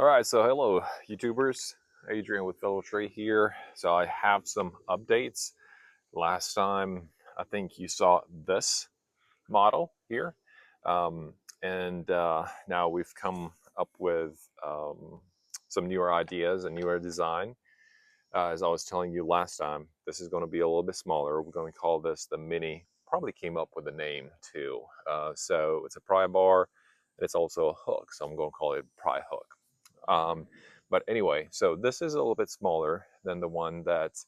All right, so hello, YouTubers. Adrian with Fellow Tree here. So I have some updates. Last time, I think you saw this model here, um, and now we've come up with some newer ideas and newer design. As I was telling you last time, this is going to be a little bit smaller. We're going to call this the Mini. Probably came up with a name too. So it's a pry bar, and it's also a hook. So I'm going to call it pry hook. Um, but anyway, so this is a little bit smaller than the one that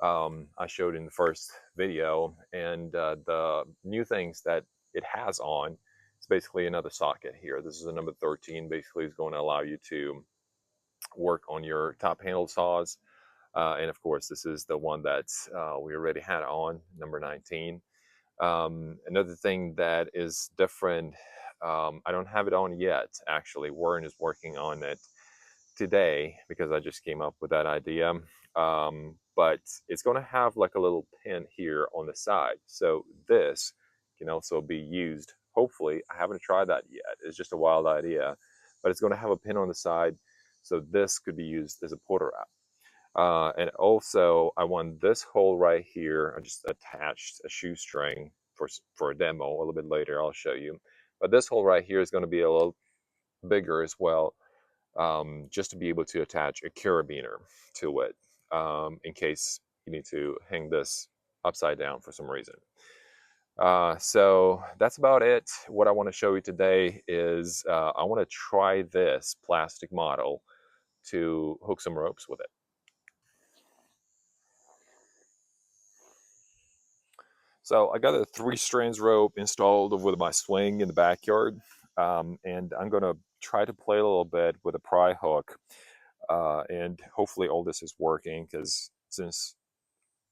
I showed in the first video. And the new things that it has on is basically another socket here. This is a number 13. Basically, is going to allow you to work on your top handle saws. And of course, this is the one that we already had on, number 19. Another thing that is different, I don't have it on yet, actually. Warren is working on it today because I just came up with that idea. But it's going to have like a little pin here on the side. So this can also be used. Hopefully, I haven't tried that yet. It's just a wild idea, but it's going to have a pin on the side. So this could be used as a porter wrap. And also, I want this hole right here. I just attached a shoestring for a demo a little bit later. I'll show you. But this hole right here is going to be a little bigger as well, just to be able to attach a carabiner to it in case you need to hang this upside down for some reason. So that's about it. What I want to show you today is I want to try this plastic model to hook some ropes with it. So I got a 3 strands rope installed with my swing in the backyard, and I'm going to try to play a little bit with a pry hook, and hopefully all this is working, because since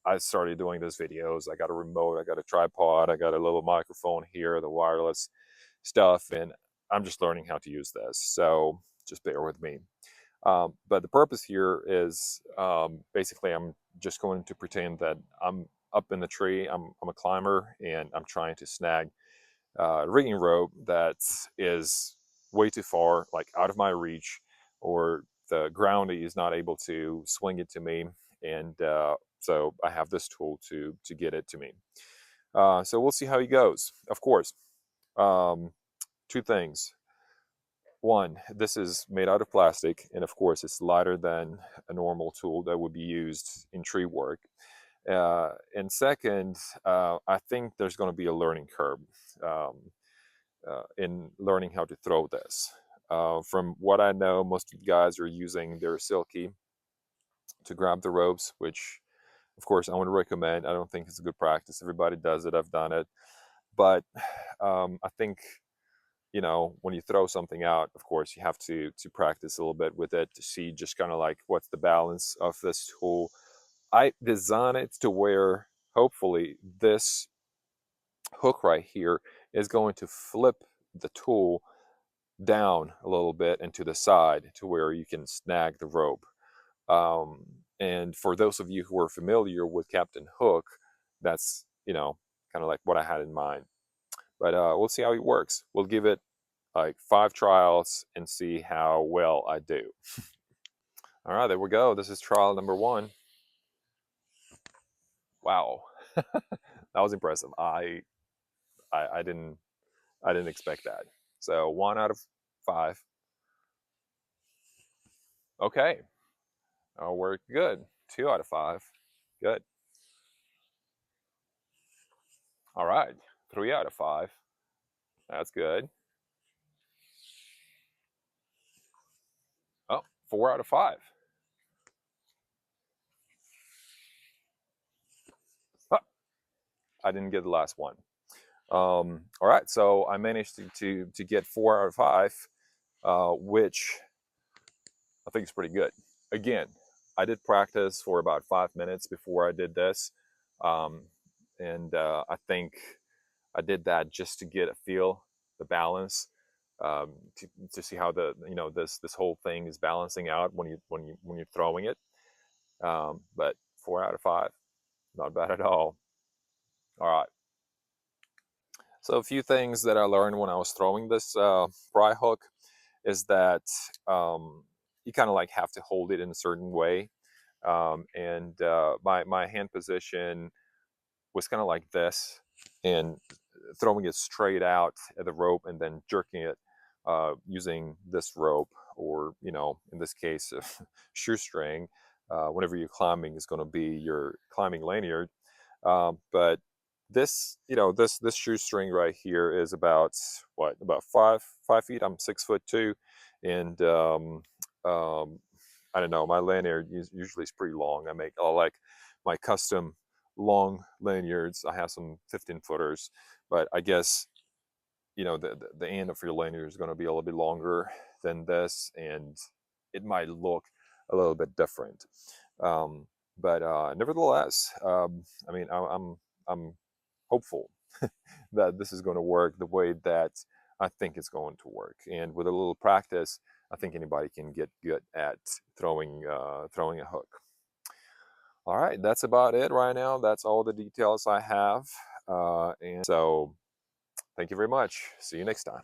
I started doing these videos, I got a remote, I got a tripod, I got a little microphone here, the wireless stuff, and I'm just learning how to use this. So just bear with me. But the purpose here is basically I'm just going to pretend that I'm up in the tree. I'm a climber, and I'm trying to snag rigging rope that is way too far, like out of my reach, or the groundy is not able to swing it to me, and so I have this tool to get it to me. So we'll see how he goes. Of course, two things. One, this is made out of plastic, and of course, it's lighter than a normal tool that would be used in tree work. And second, I think there's going to be a learning curve um, in learning how to throw this. From what I know, most of the guys are using their silky to grab the ropes, which, of course, I want to recommend. I don't think it's a good practice. Everybody does it. I've done it. But I think, when you throw something out, of course, you have to practice a little bit with it to see just kind of like what's the balance of this tool. I design it to where hopefully this hook right here is going to flip the tool down a little bit and to the side to where you can snag the rope. Um, and for those of you who are familiar with Captain Hook, that's, kind of like what I had in mind. But we'll see how it works. We'll give it like 5 trials and see how well I do. All right, there we go. This is trial number 1. Wow, that was impressive. I didn't expect that. So 1 out of 5. Okay, we're good. 2 out of 5. Good. All right, 3 out of 5. That's good. Oh, 4 out of 5. Huh, I didn't get the last one. All right, so I managed to get 4 out of 5, which I think is pretty good. Again, I did practice for about 5 minutes before I did this, um, and I think I did that just to get a feel, the balance, to see how this whole thing is balancing out when you're throwing it. But 4 out of 5, not bad at all. All right. So a few things that I learned when I was throwing this pry hook is that you kind of like have to hold it in a certain way. And my hand position was kind of like this, and throwing it straight out at the rope and then jerking it using this rope, or in this case, shoestring. Whenever you're climbing, is going to be your climbing lanyard. But this shoestring right here is about what, about 5 feet. I'm 6'2", and I don't know. My lanyard usually is pretty long. I like my custom long lanyards. I have some 15-footers, but I guess the end of your lanyard is going to be a little bit longer than this, and it might look a little bit different. Um, but nevertheless, I mean, I'm hopeful that this is going to work the way that I think it's going to work. And with a little practice, I think anybody can get good at throwing a hook. All right, that's about it right now. That's all the details I have. And so thank you very much. See you next time.